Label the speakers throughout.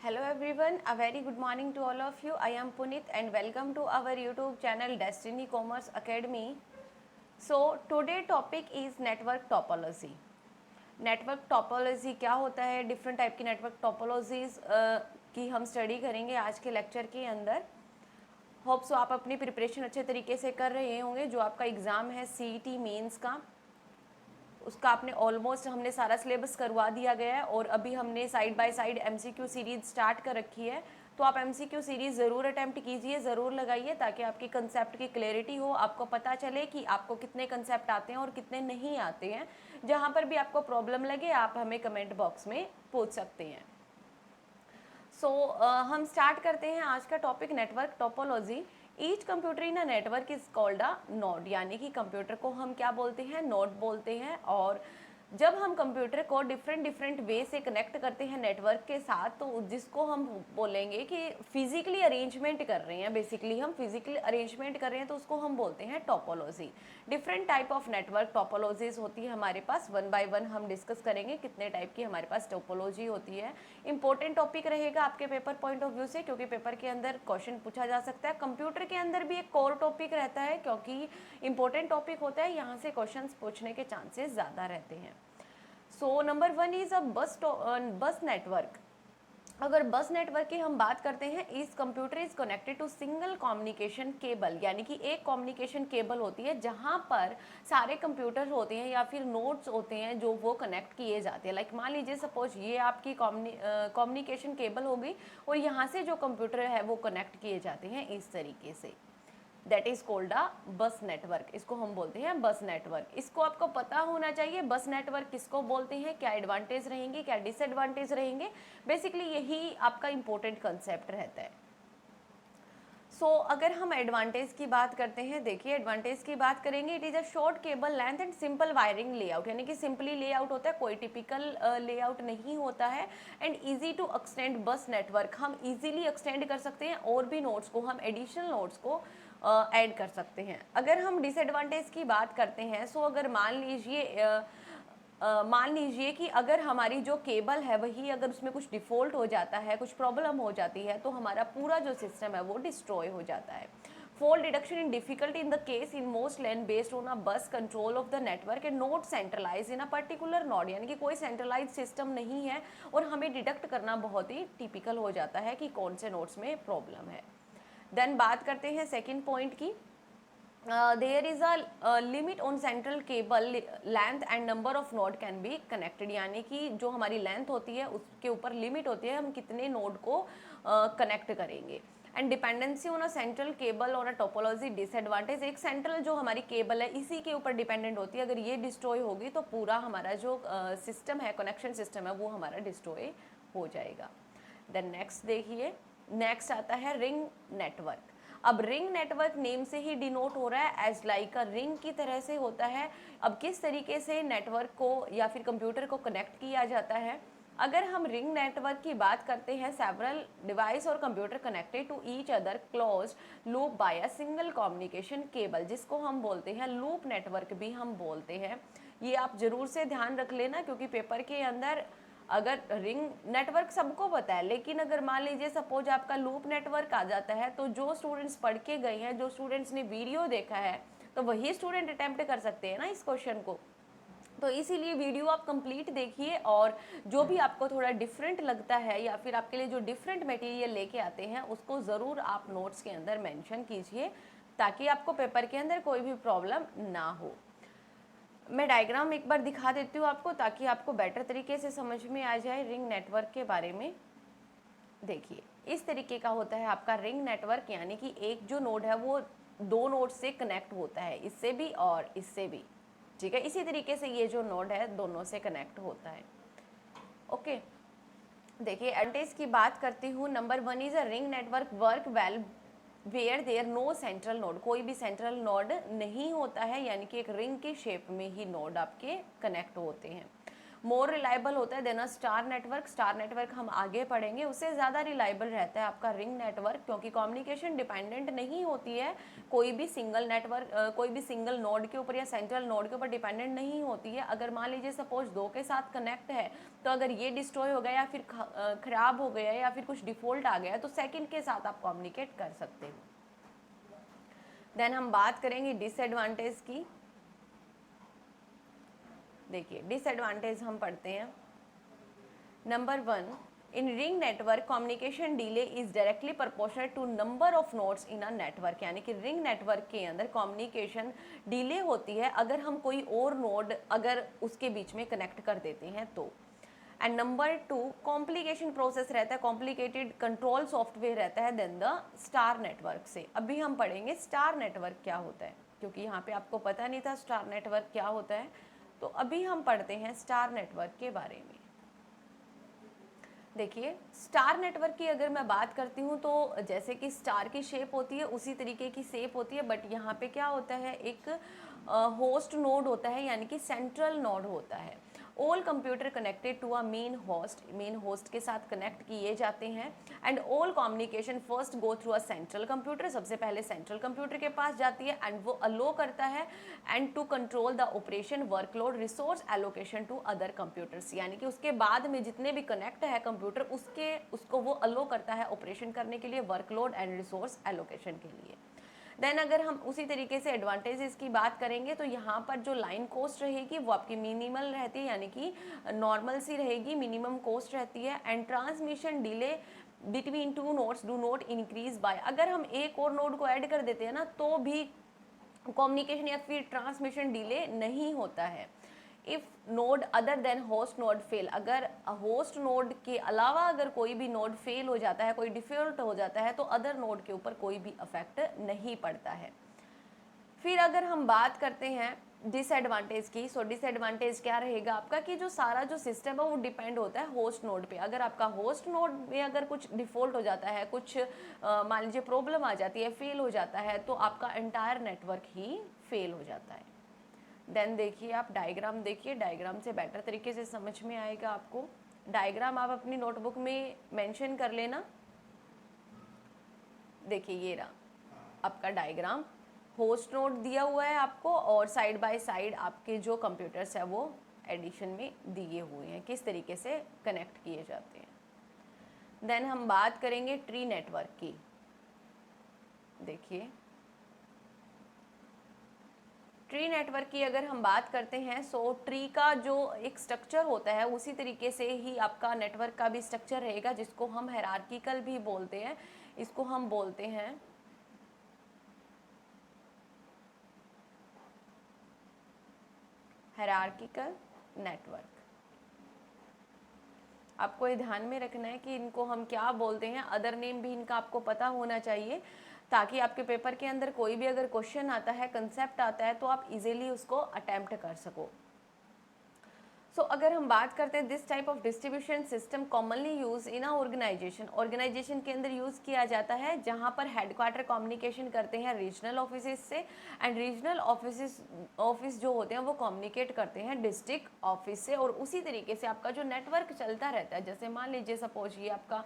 Speaker 1: Hello everyone, a very good morning to all of you. I am Puneet and welcome to our YouTube channel Destiny Commerce Academy. So today topic is network topology. Network topology क्या होता है, different type की network topologies की हम study करेंगे आज के lecture के अंदर. होप सो आप अपनी प्रिपरेशन अच्छे तरीके से कर रहे होंगे. जो आपका एग्ज़ाम है सीईटी मेंस का, उसका आपने ऑलमोस्ट हमने सारा सिलेबस करवा दिया गया है और अभी हमने side by side MCQ series start कर रखी है. तो आप एमसीक्यू सीरीज ज़रूर अटैम्प्ट कीजिए, ज़रूर लगाइए ताकि आपकी कंसेप्ट की क्लैरिटी हो, आपको पता चले कि आपको कितने कंसेप्ट आते हैं और कितने नहीं आते हैं. जहाँ पर भी आपको प्रॉब्लम लगे आप हमें कमेंट बॉक्स में पूछ सकते हैं. सो हम स्टार्ट करते हैं आज का topic network topology. Each computer in a network is called a node, यानी कि कंप्यूटर को हम क्या बोलते हैं, नोड बोलते हैं. और जब हम कंप्यूटर को डिफरेंट वे से कनेक्ट करते हैं नेटवर्क के साथ, तो जिसको हम बोलेंगे कि फिजिकली अरेंजमेंट कर रहे हैं, बेसिकली हम फिजिकली अरेंजमेंट कर रहे हैं, तो उसको हम बोलते हैं topology. Different type of network topologies होती है हमारे पास. वन बाय वन हम डिस्कस करेंगे कितने टाइप की हमारे पास टोपोलॉजी होती है. इंपॉर्टेंट टॉपिक रहेगा आपके पेपर पॉइंट ऑफ व्यू से, क्योंकि पेपर के अंदर क्वेश्चन पूछा जा सकता है. कंप्यूटर के अंदर भी एक कोर टॉपिक रहता है, क्योंकि इंपॉर्टेंट टॉपिक होता है, यहाँ से क्वेश्चन पूछने के चांसेस ज़्यादा रहते हैं. सो नंबर वन इज अ बस नेटवर्क. अगर बस नेटवर्क की हम बात करते हैं, इस computer is connected to single communication cable, यानी कि एक कम्युनिकेशन केबल होती है जहां पर सारे कंप्यूटर होते हैं या फिर नोड्स होते हैं जो वो कनेक्ट किए जाते हैं. लाइक मान लीजिए सपोज ये आपकी कम्युनिकेशन केबल होगी और यहाँ से जो कंप्यूटर है वो कनेक्ट किए जाते हैं इस तरीके से. दैट इज कॉल्ड अ बस नेटवर्क. इसको हम बोलते हैं बस नेटवर्क. इसको आपको पता होना चाहिए बस नेटवर्क किसको बोलते हैं, क्या एडवांटेज रहेंगे, क्या डिसएडवांटेज रहेंगे. बेसिकली यही आपका इंपॉर्टेंट कंसेप्ट रहता है. अगर हम एडवांटेज की बात करते हैं, देखिए एडवांटेज की बात करेंगे. It is a short cable length and simple wiring layout, यानी कि सिंपली लेआउट होता है, कोई टिपिकल लेआउट नहीं होता है. एंड इजी टू एक्सटेंड बस नेटवर्क, हम इजीली एक्सटेंड कर सकते हैं और भी नोड्स को, हम एडिशनल नोड्स को ऐड कर सकते हैं. अगर हम डिसएडवांटेज की बात करते हैं, अगर मान लीजिए कि अगर हमारी जो केबल है वही अगर उसमें कुछ डिफ़ॉल्ट हो जाता है, कुछ प्रॉब्लम हो जाती है, तो हमारा पूरा जो सिस्टम है वो डिस्ट्रॉय हो जाता है. Fault deduction in difficulty in the case in most LAN based on a bus control of the network and not centralise in a particular node, यानी कि कोई सेंट्रलाइज सिस्टम नहीं है और हमें डिडक्ट करना बहुत ही टिपिकल हो जाता है कि कौन से नोड्स में प्रॉब्लम है. देन बात करते हैं सेकेंड पॉइंट की. There is a limit on central cable length and number of node can be connected, यानी कि जो हमारी लेंथ होती है उसके ऊपर लिमिट होती है, हम कितने नोड को कनेक्ट करेंगे. And dependency on a central cable और अ टोपोलॉजी डिसएडवांटेज. एक सेंट्रल जो हमारी केबल है इसी के ऊपर डिपेंडेंट होती है, अगर ये डिस्ट्रॉय होगी तो पूरा हमारा जो सिस्टम है, कनेक्शन सिस्टम है, वो हमारा डिस्ट्रॉय हो जाएगा. देन नेक्स्ट देखिए, नेक्स्ट आता है रिंग नेटवर्क. अब रिंग नेटवर्क नेम से ही डिनोट हो रहा है, एज लाइक अ रिंग की तरह से होता है. अब किस तरीके से नेटवर्क को या फिर कंप्यूटर को कनेक्ट किया जाता है. अगर हम रिंग नेटवर्क की बात करते हैं, सेवरल डिवाइस और computer connected to each other close loop by a single communication cable, जिसको हम बोलते हैं लूप नेटवर्क भी हम बोलते हैं. ये आप जरूर से ध्यान रख लेना, क्योंकि पेपर के अंदर अगर रिंग नेटवर्क सबको पता है, लेकिन अगर मान लीजिए सपोज आपका लूप नेटवर्क आ जाता है, तो जो स्टूडेंट्स पढ़ के गए हैं, जो स्टूडेंट्स ने वीडियो देखा है, तो वही स्टूडेंट अटेम्प्ट कर सकते हैं ना इस क्वेश्चन को. तो इसीलिए वीडियो आप कंप्लीट देखिए, और जो भी आपको थोड़ा डिफरेंट लगता है या फिर आपके लिए जो डिफरेंट मटेरियल लेके आते हैं उसको ज़रूर आप नोट्स के अंदर मेंशन कीजिए, ताकि आपको पेपर के अंदर कोई भी प्रॉब्लम ना हो. मैं डायग्राम एक बार दिखा देती हूँ आपको, ताकि आपको बेटर तरीके से समझ में आ जाए रिंग नेटवर्क के बारे में. देखिए इस तरीके का होता है आपका रिंग नेटवर्क, यानी कि एक जो नोड है वो दो नोड से कनेक्ट होता है, इससे भी और इससे भी. ठीक है, इसी तरीके से ये जो नोड है दोनों से कनेक्ट होता है. ओके, देखिए एडवांटेज की बात करती हूँ. Number one is a ring network work well where there no central node, कोई भी सेंट्रल नोड नहीं होता है, यानी कि एक रिंग के शेप में ही नोड आपके कनेक्ट होते हैं. मोर रिलायबल होता है then a star network. Star network हम आगे पढ़ेंगे, उससे ज़्यादा रिलायबल रहता है आपका रिंग नेटवर्क, क्योंकि कम्युनिकेशन डिपेंडेंट नहीं होती है कोई भी सिंगल नेटवर्क, कोई भी सिंगल नोड के ऊपर या सेंट्रल नोड के ऊपर डिपेंडेंट नहीं होती है। अगर मान लीजिए सपोज दो के साथ कनेक्ट है, तो अगर ये डिस्ट्रॉय हो गया या फिर खराब हो गया या फिर कुछ डिफॉल्ट आ गया, तो सेकंड के साथ आप कम्युनिकेट कर सकते हो। देन हम बात करेंगे डिसएडवांटेज की। देखिए डिसएडवांटेज हम पढ़ते हैं। Number 1, in ring network communication delay is directly proportional to number of nodes in a network, यानी कि रिंग नेटवर्क के अंदर कम्युनिकेशन डिले होती है अगर हम कोई और नोड अगर उसके बीच में कनेक्ट कर देते हैं तो। एंड नंबर 2, कॉम्प्लिकेशन प्रोसेस रहता है, कॉम्प्लिकेटेड कंट्रोल सॉफ्टवेयर रहता है देन द स्टार नेटवर्क से। अभी हम पढ़ेंगे स्टार नेटवर्क क्या होता है, क्योंकि यहाँ पे आपको पता नहीं था स्टार नेटवर्क क्या होता है, तो अभी हम पढ़ते हैं स्टार नेटवर्क के बारे में। देखिए स्टार नेटवर्क की अगर मैं बात करती हूँ तो जैसे कि स्टार की शेप होती है उसी तरीके की शेप होती है, बट यहाँ पे क्या होता है, एक होस्ट नोड होता है, यानी कि सेंट्रल नोड होता है। All computer connected to a main host के साथ कनेक्ट किए जाते हैं। And all communication first go through a central computer, सबसे पहले सेंट्रल कंप्यूटर के पास जाती है एंड वो अलो करता है and to control the operation workload resource allocation to other computers, यानी कि उसके बाद में जितने भी कनेक्ट है कंप्यूटर उसको वो अलो करता है ऑपरेशन करने के लिए, वर्कलोड एंड रिसोर्स एलोकेशन के लिए। देन अगर हम उसी तरीके से एडवांटेजेस की बात करेंगे तो यहाँ पर जो लाइन कॉस्ट रहेगी वो आपकी मिनिमल रहती है, यानी कि नॉर्मल सी रहेगी, मिनिमम कॉस्ट रहती है। And transmission delay between two nodes do not increase by, अगर हम एक और नोड को ऐड कर देते हैं ना तो भी कम्युनिकेशन या फिर ट्रांसमिशन डिले नहीं होता है। If node other than host node fail, अगर होस्ट नोड के अलावा अगर कोई भी नोड फेल हो जाता है, कोई डिफॉल्ट हो जाता है, तो अदर नोड के ऊपर कोई भी इफेक्ट नहीं पड़ता है। फिर अगर हम बात करते हैं डिसएडवांटेज की, सो डिसएडवांटेज क्या रहेगा आपका कि जो सारा जो सिस्टम है वो डिपेंड होता है होस्ट नोड पे। अगर आपका होस्ट नोड में अगर कुछ डिफॉल्ट हो जाता है, कुछ मान लीजिए प्रॉब्लम आ जाती है, फेल हो जाता है, तो आपका एंटायर नेटवर्क ही फेल हो जाता है। देन देखिए आप डायग्राम देखिए, डायग्राम से बेटर तरीके से समझ में आएगा आपको। डायग्राम आप अपनी नोटबुक में मेंशन कर लेना। देखिए ये रहा आपका डायग्राम, होस्ट नोड दिया हुआ है आपको और साइड बाय साइड आपके जो कंप्यूटर्स है वो एडिशन में दिए हुए हैं, किस तरीके से कनेक्ट किए जाते हैं। देन हम बात करेंगे ट्री नेटवर्क की। देखिए ट्री नेटवर्क की अगर हम बात करते हैं, सो ट्री का जो एक स्ट्रक्चर होता है उसी तरीके से ही आपका नेटवर्क का भी स्ट्रक्चर रहेगा, जिसको हम हायरार्किकल भी बोलते हैं। इसको हम बोलते हैं हायरार्किकल नेटवर्क। आपको ये ध्यान में रखना है कि इनको हम क्या बोलते हैं, अदर नेम भी इनका आपको पता होना चाहिए, ताकि आपके पेपर के अंदर कोई भी अगर क्वेश्चन आता है, कंसेप्ट आता है, तो आप इजीली उसको अटेम्प्ट कर सको। सो अगर हम बात करते हैं this type of distribution system commonly use in a organization के अंदर यूज़ किया जाता है, जहाँ पर हेडक्वार्टर कम्युनिकेशन करते हैं रीजनल ऑफिस से, एंड रीजनल ऑफिस जो होते हैं वो कम्युनिकेट करते हैं डिस्ट्रिक्ट ऑफिस से। और उसी तरीके से आपका जो नेटवर्क चलता रहता है, जैसे मान लीजिए सपोज ये आपका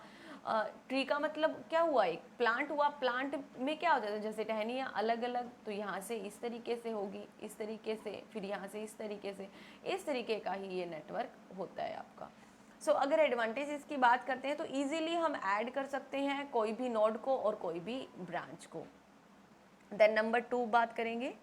Speaker 1: ट्री का मतलब क्या हुआ, एक प्लांट हुआ, प्लांट में क्या होता है, जैसे टहनियाँ अलग अलग, तो यहाँ से इस तरीके से होगी, इस तरीके से, फिर यहाँ से इस तरीके से, इस तरीके का ही ये नेटवर्क होता है आपका। सो अगर एडवांटेज इसकी बात करते हैं तो इजीली हम ऐड कर सकते हैं कोई भी नोड को और कोई भी ब्रांच को। देन नंबर 2 बात करेंगे।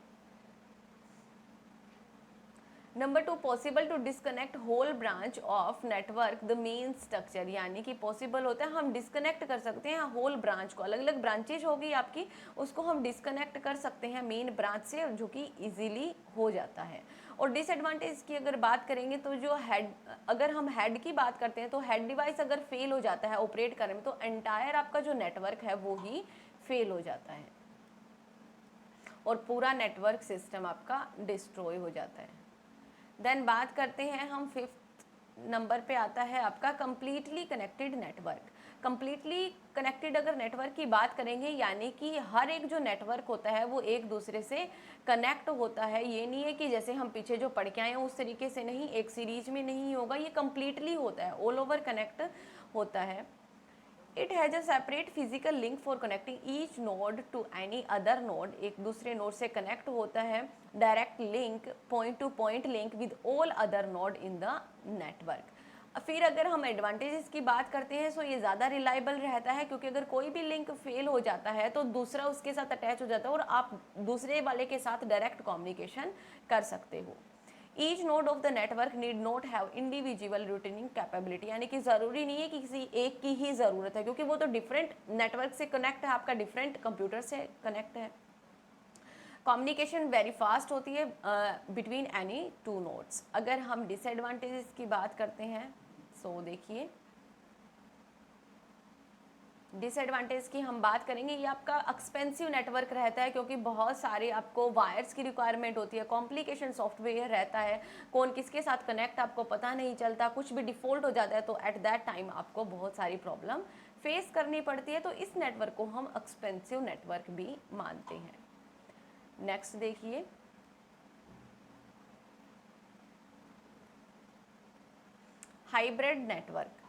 Speaker 1: Number 2, possible to disconnect whole branch of network the main structure, यानी कि पॉसिबल होता है हम डिस्कनेक्ट कर सकते हैं होल ब्रांच को, अलग अलग ब्रांचेज होगी आपकी, उसको हम डिस्कनेक्ट कर सकते हैं मेन ब्रांच से, जो कि इजीली हो जाता है। और डिसएडवांटेज की अगर बात करेंगे तो जो हेड, अगर हम हेड की बात करते हैं तो हेड डिवाइस अगर फेल हो जाता है ऑपरेट करने में, तो एंटायर आपका जो नेटवर्क है वो ही फेल हो जाता है और पूरा नेटवर्क सिस्टम आपका डिस्ट्रॉय हो जाता है। देन बात करते हैं हम फिफ्थ नंबर पे आता है आपका completely connected network. Completely connected अगर नेटवर्क की बात करेंगे, यानी कि हर एक जो नेटवर्क होता है वो एक दूसरे से कनेक्ट होता है। ये नहीं है कि जैसे हम पीछे जो पढ़ के आए हैं उस तरीके से नहीं, एक सीरीज में नहीं होगा, ये कंप्लीटली होता है, ऑल ओवर कनेक्ट होता है। It has a separate physical link for connecting each node to any other node, एक दूसरे नोड से कनेक्ट होता है। Direct link, point to point link with all other node in the network. फिर अगर हम एडवांटेजेस की बात करते हैं, सो ये ज़्यादा रिलायबल रहता है, क्योंकि अगर कोई भी लिंक फेल हो जाता है तो दूसरा उसके साथ अटैच हो जाता है और आप दूसरे वाले के साथ डायरेक्ट कम्युनिकेशन कर सकते हो। Each node of the network need not have individual routing capability, यानी कि ज़रूरी नहीं है कि किसी एक की ही ज़रूरत है, क्योंकि वो तो डिफरेंट नेटवर्क से कनेक्ट है, आपका डिफरेंट कंप्यूटर से कनेक्ट है। कम्युनिकेशन वेरी फास्ट होती है बिटवीन एनी टू नोड्स। अगर हम डिसएडवांटेजेस की बात करते हैं, सो देखिए डिसएडवांटेज की हम बात करेंगे, ये आपका एक्सपेंसिव नेटवर्क रहता है, क्योंकि बहुत सारे आपको वायर्स की रिक्वायरमेंट होती है, कॉम्प्लिकेशन सॉफ्टवेयर रहता है, कौन किसके साथ कनेक्ट आपको पता नहीं चलता, कुछ भी डिफ़ॉल्ट हो जाता है तो एट दैट टाइम आपको बहुत सारी प्रॉब्लम फेस करनी पड़ती है। तो इस नेटवर्क को हम एक्सपेंसिव नेटवर्क भी मानते हैं। नेक्स्ट देखिए, हाइब्रिड नेटवर्क।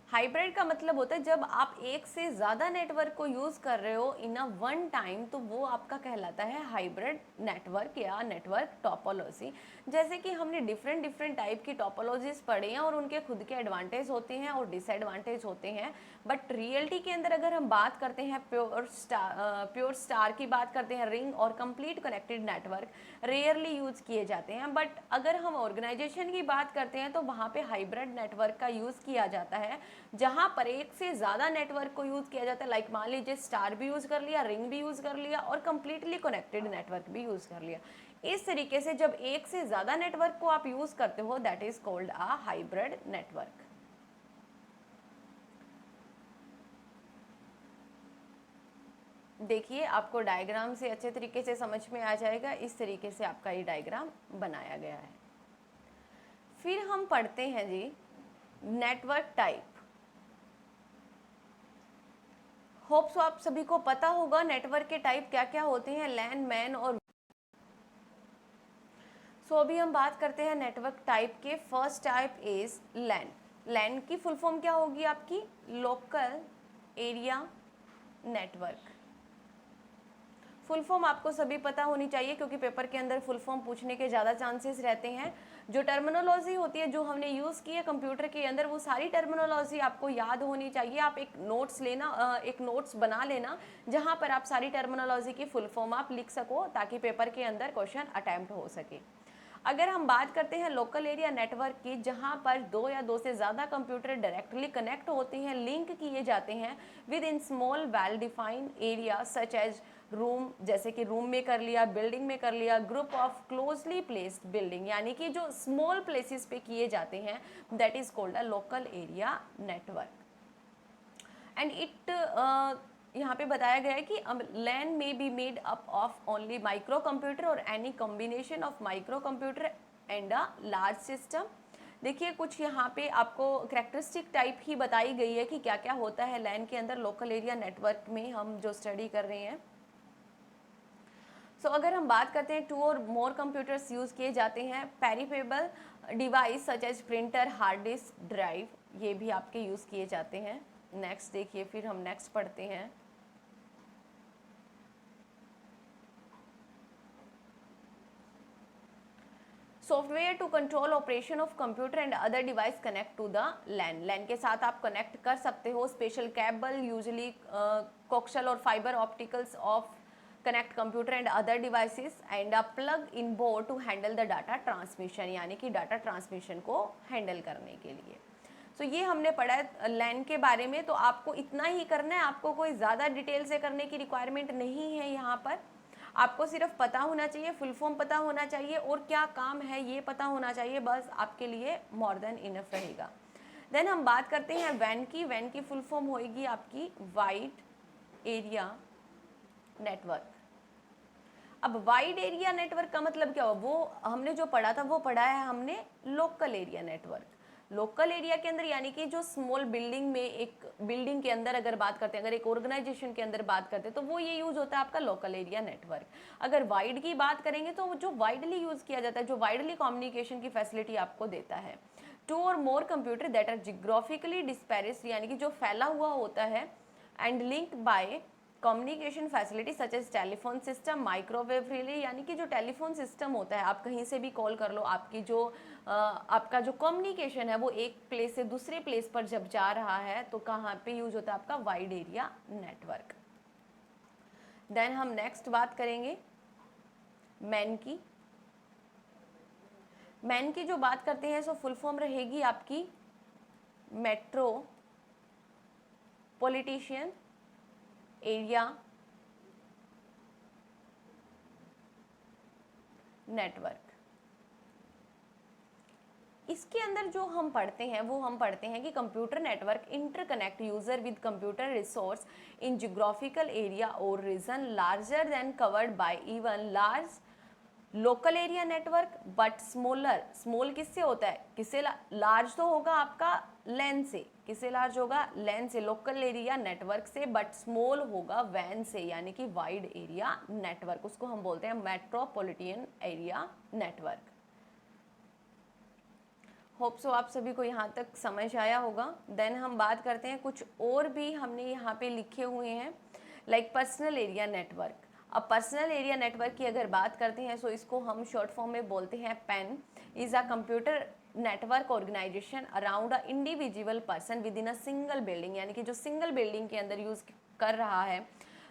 Speaker 1: हाइब्रिड का मतलब होता है जब आप एक से ज़्यादा नेटवर्क को यूज़ कर रहे हो इन अ वन टाइम, तो वो आपका कहलाता है हाइब्रिड नेटवर्क या नेटवर्क टोपोलॉजी। जैसे कि हमने डिफरेंट डिफरेंट टाइप की टोपोलॉजीज पढ़ी हैं और उनके खुद के एडवांटेज होते हैं और डिसएडवांटेज होते हैं, बट रियलिटी के अंदर अगर हम बात करते हैं प्योर स्टार की बात करते हैं, रिंग और complete connected network rarely use किए जाते हैं। बट अगर हम ऑर्गेनाइजेशन की बात करते हैं तो वहाँ पे हाइब्रिड नेटवर्क का यूज़ किया जाता है, जहां पर एक से ज़्यादा नेटवर्क को यूज़ किया जाता है। लाइक मान लीजिए स्टार भी यूज़ कर लिया, रिंग भी यूज़ कर लिया और कंप्लीटली कनेक्टेड नेटवर्क भी यूज़ कर लिया। इस तरीके से जब एक से ज़्यादा नेटवर्क को आप यूज़ करते हो, that is called a hybrid network. देखिए, आपको डायग्राम से अच्छे तरीके से समझ में आ जाएगा, इस तरीके से आपका ये डायग्राम बनाया गया है। फिर हम पढ़ते हैं G network type. Hope so आप सभी को पता होगा नेटवर्क के टाइप क्या क्या होते हैं, लैन, मैन और सो अभी हम बात करते हैं नेटवर्क टाइप के। फर्स्ट टाइप इज लैन। लैन की फुल फॉर्म क्या होगी आपकी? Local area network. Full form आपको सभी पता होनी चाहिए, क्योंकि पेपर के अंदर फुल फॉर्म पूछने के ज़्यादा चांसेस रहते हैं। जो टर्मिनोलॉजी होती है जो हमने यूज़ की है कंप्यूटर के अंदर, वो सारी टर्मिनोलॉजी आपको याद होनी चाहिए। आप एक नोट्स लेना, एक नोट्स बना लेना जहाँ पर आप सारी टर्मिनोलॉजी की फुल फॉर्म आप लिख सको, ताकि पेपर के अंदर क्वेश्चन अटैम्प्ट हो सके। अगर हम बात करते हैं लोकल एरिया नेटवर्क की, जहां पर दो या दो से ज़्यादा कंप्यूटर डायरेक्टली कनेक्ट होते हैं, लिंक किए जाते हैं within small well defined area such as room, जैसे कि रूम में कर लिया, बिल्डिंग में कर लिया, group of closely placed building, यानी कि जो स्मॉल प्लेसेस पे किए जाते हैं, that is called a local area network. And it यहाँ पे बताया गया है कि LAN may be made up of only micro computer और any combination of micro computer and a large system. देखिए, कुछ यहाँ पे आपको करेक्टरिस्टिक टाइप ही बताई गई है कि क्या क्या होता है लैन के अंदर, लोकल एरिया नेटवर्क में हम जो स्टडी कर रहे हैं। सो अगर हम बात करते हैं, 2 और मोर कंप्यूटर्स यूज़ किए जाते हैं। Peripheral device such as printer, hard disk, drive, ये भी आपके यूज़ किए जाते हैं। नेक्स्ट देखिए, फिर हम नेक्स्ट पढ़ते हैं। Software to control operation of computer and other device connect to the LAN. LAN के साथ आप कनेक्ट कर सकते हो। स्पेशल केबल यूजली कोक्सल और fibre opticals of connect computer and other devices and a plug in board to handle the data transmission, यानी कि data transmission को हैंडल करने के लिए। तो ये हमने पढ़ा है लैन के बारे में। तो आपको इतना ही करना है, आपको कोई ज़्यादा डिटेल से करने की रिक्वायरमेंट नहीं है यहाँ पर। आपको सिर्फ पता होना चाहिए, फुल फॉर्म पता होना चाहिए और क्या काम है ये पता होना चाहिए, बस आपके लिए मोर देन इनफ रहेगा। देन हम बात करते हैं वैन की। वैन की फुल फॉर्म होएगी आपकी वाइड एरिया नेटवर्क। अब वाइड एरिया नेटवर्क का मतलब क्या हुआ? वो हमने जो पढ़ा था वो पढ़ा है हमने local area network. Local area के अंदर यानी कि जो स्मॉल बिल्डिंग में, एक बिल्डिंग के अंदर अगर बात करते हैं, अगर एक ऑर्गेनाइजेशन के अंदर बात करते हैं तो वो ये यूज होता है आपका लोकल एरिया नेटवर्क। अगर वाइड की बात करेंगे तो जो वाइडली यूज किया जाता है, जो वाइडली कम्युनिकेशन की फैसिलिटी आपको देता है। 2 और more computer that are geographically dispersed यानी कि जो फैला हुआ होता है and link by communication facility such as telephone system, microwave relay, यानी कि जो टेलीफोन सिस्टम होता है आप कहीं से भी कॉल कर लो, आपकी जो आपका जो कम्युनिकेशन है वो एक प्लेस से दूसरे प्लेस पर जब जा रहा है तो कहाँ पे यूज होता है आपका वाइड एरिया नेटवर्क। देन हम नेक्स्ट बात करेंगे मैन की। मैन की जो बात करते हैं सो फुल फॉर्म रहेगी आपकी मेट्रो पॉलिटिशियन एरिया नेटवर्क। इसके अंदर जो हम पढ़ते हैं वो हम पढ़ते हैं कि computer network interconnect user with computer resource in geographical area और region larger than covered by even large local area network but smaller. Small किससे होता है, किससे लार्ज तो होगा आपका लेन से, किससे लार्ज होगा लेन से, लोकल एरिया नेटवर्क से, बट स्मॉल होगा वैन से यानी कि वाइड एरिया नेटवर्क, उसको हम बोलते हैं metropolitan area network. Hope so आप सभी को यहाँ तक समझ आया होगा। देन हम बात करते हैं कुछ और भी हमने यहाँ पे लिखे हुए हैं, लाइक पर्सनल एरिया नेटवर्क। अब पर्सनल एरिया नेटवर्क की अगर बात करते हैं सो इसको हम शॉर्ट फॉर्म में बोलते हैं PAN. Is a computer network organization around a individual person within a single building, यानी कि जो सिंगल बिल्डिंग के अंदर यूज कर रहा है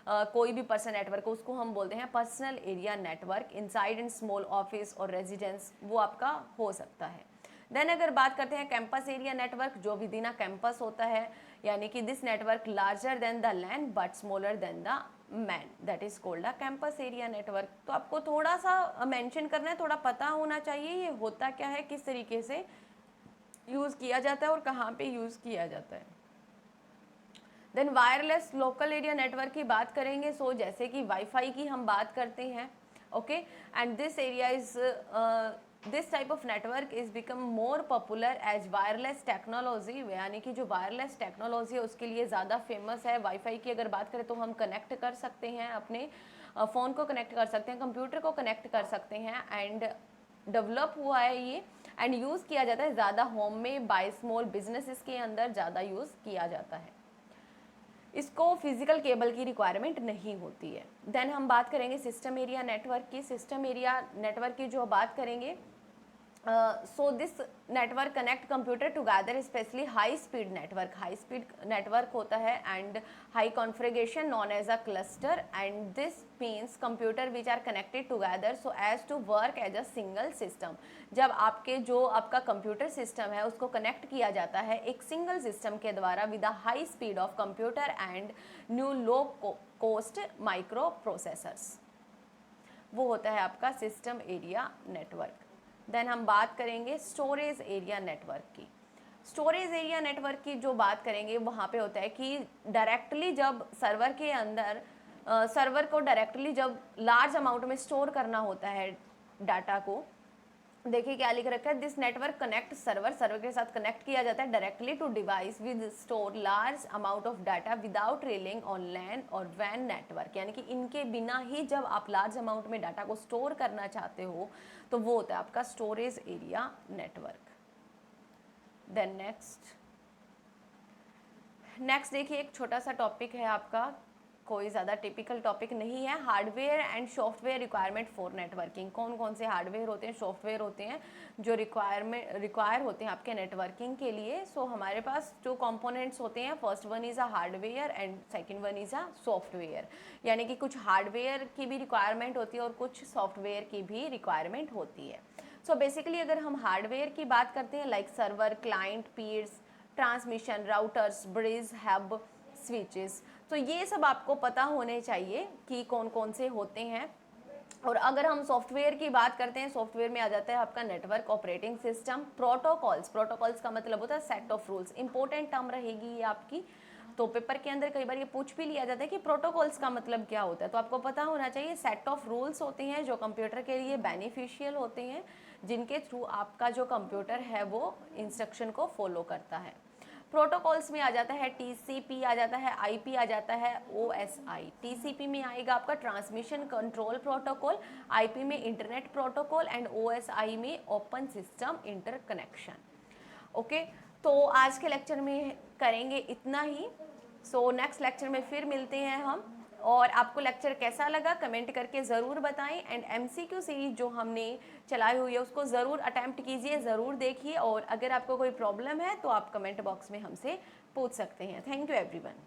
Speaker 1: कोई भी पर्सन नेटवर्क, उसको हम बोलते हैं personal area network. Inside in small office और रेजिडेंस वो आपका हो सकता है। देन अगर बात करते हैं कैंपस एरिया नेटवर्क, जो विद इन अ कैंपस होता है, यानी कि this network larger than the land but smaller than the man, that is called a campus area network. तो आपको थोड़ा सा मेंशन करना है, थोड़ा पता होना चाहिए ये होता क्या है, किस तरीके से यूज किया जाता है और कहाँ पे यूज किया जाता है। Then wireless local area network की बात करेंगे सो जैसे कि वाईफाई की हम बात करते हैं, okay, and this area is this type of network is become more popular as wireless technology, यानी कि जो वायरलेस टेक्नोलॉजी है उसके लिए ज़्यादा फेमस है। वाईफाई की अगर बात करें तो हम कनेक्ट कर सकते हैं, अपने फ़ोन को कनेक्ट कर सकते हैं, कंप्यूटर को कनेक्ट कर सकते हैं, एंड डेवलप हुआ है ये एंड यूज़ किया जाता है ज़्यादा होम में, बाय स्मॉल बिजनेसेस के अंदर ज़्यादा यूज़ किया जाता है। इसको फिजिकल केबल की रिक्वायरमेंट नहीं होती है। देन हम बात करेंगे सिस्टम एरिया नेटवर्क की। सिस्टम एरिया नेटवर्क की जो बात करेंगे so this network connect computer together, specially high speed network. High speed network होता है and high configuration known as a cluster, and this means computer which are connected together so as to work as a single system. जब आपके जो आपका computer system है उसको connect किया जाता है एक सिंगल सिस्टम के द्वारा with a high speed of computer and new low cost micro processors, वो होता है आपका सिस्टम एरिया नेटवर्क। देन हम बात करेंगे स्टोरेज एरिया नेटवर्क की। स्टोरेज एरिया नेटवर्क की जो बात करेंगे वहाँ पे होता है कि डायरेक्टली जब सर्वर के अंदर सर्वर को डायरेक्टली जब लार्ज अमाउंट में स्टोर करना होता है डाटा को, देखिए क्या लिख रखा है, this network connect server, server के साथ कनेक्ट किया जाता है directly to device with store large amount of data without relying on LAN और वैन नेटवर्क, यानी कि इनके बिना ही जब आप लार्ज अमाउंट में डाटा को स्टोर करना चाहते हो तो वो होता है आपका storage area network. Then next देखिए एक छोटा सा टॉपिक है आपका, कोई ज़्यादा टिपिकल टॉपिक नहीं है, hardware and software requirement for networking. कौन कौन से हार्डवेयर होते हैं, सॉफ्टवेयर होते हैं जो रिक्वायर होते हैं आपके नेटवर्किंग के लिए। सो हमारे पास 2 कंपोनेंट्स होते हैं, first one is a hardware and second one is a software, यानी कि कुछ हार्डवेयर की भी रिक्वायरमेंट होती है और कुछ सॉफ्टवेयर की भी रिक्वायरमेंट होती है। सो बेसिकली अगर हम हार्डवेयर की बात करते हैं like server, client, pirs, transmission, routers, bridge, hub, switches, तो ये सब आपको पता होने चाहिए कि कौन कौन से होते हैं। और अगर हम सॉफ्टवेयर की बात करते हैं, सॉफ्टवेयर में आ जाता है आपका network operating system, protocols. Protocols का मतलब होता है set of rules, important term रहेगी ये आपकी, तो पेपर के अंदर कई बार ये पूछ भी लिया जाता है कि प्रोटोकॉल्स का मतलब क्या होता है, तो आपको पता होना चाहिए सेट ऑफ रूल्स होते हैं जो कंप्यूटर के लिए बेनिफिशियल होते हैं, जिनके थ्रू आपका जो कंप्यूटर है वो इंस्ट्रक्शन को फॉलो करता है। प्रोटोकॉल्स में आ जाता है टीसीपी, आ जाता है आईपी, आ जाता है ओएसआई। टीसीपी में आएगा आपका ट्रांसमिशन कंट्रोल प्रोटोकॉल, आईपी में इंटरनेट प्रोटोकॉल एंड ओएसआई में ओपन सिस्टम इंटरकनेक्शन। ओके, तो आज के लेक्चर में करेंगे इतना ही। सो नेक्स्ट लेक्चर में फिर मिलते हैं हम। और आपको लेक्चर कैसा लगा कमेंट करके ज़रूर बताएं। एंड एमसीक्यू सीरीज जो हमने चलाई हुई है उसको ज़रूर अटैम्प्ट कीजिए, ज़रूर देखिए। और अगर आपको कोई प्रॉब्लम है तो आप कमेंट बॉक्स में हमसे पूछ सकते हैं। Thank you everyone.